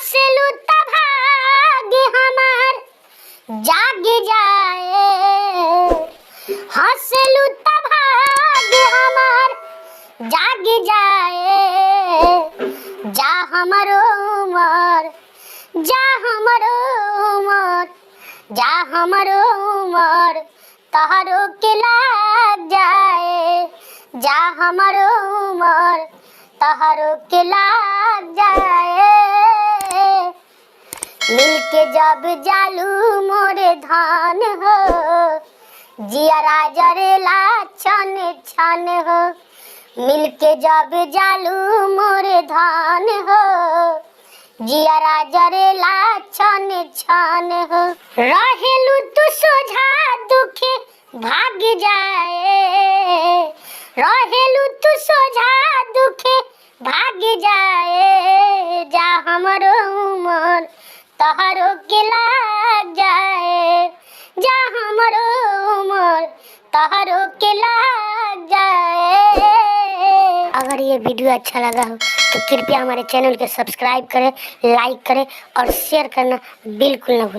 हंसलू त भाग हमार जाग जाए, हंसलू त भाग हमार जाग जाए। जा हमरो उमर, जा हमरो उमर, जा हमरो उमर तहरो के लाग जाए। जा हमरो उमर तहरो के लाग जाए। मिलके जब जालू मोरे धान हो, जियरा जरेला छन छन हो। मिलके जब जालू मोरे धान हो, जियरा जरेला छन छन हो। रहेलू तू सोझा दुखे भाग जाए, रहेलू तू सोझा दुखे भाग जाए। जा हमरो उमर तहरो के लाग जाए। जा हमरो उमर तहरो के लाग जाए। अगर ये वीडियो अच्छा लगा हो तो कृपया हमारे चैनल को सब्सक्राइब करें, लाइक करें और शेयर करना बिल्कुल ना भूलें।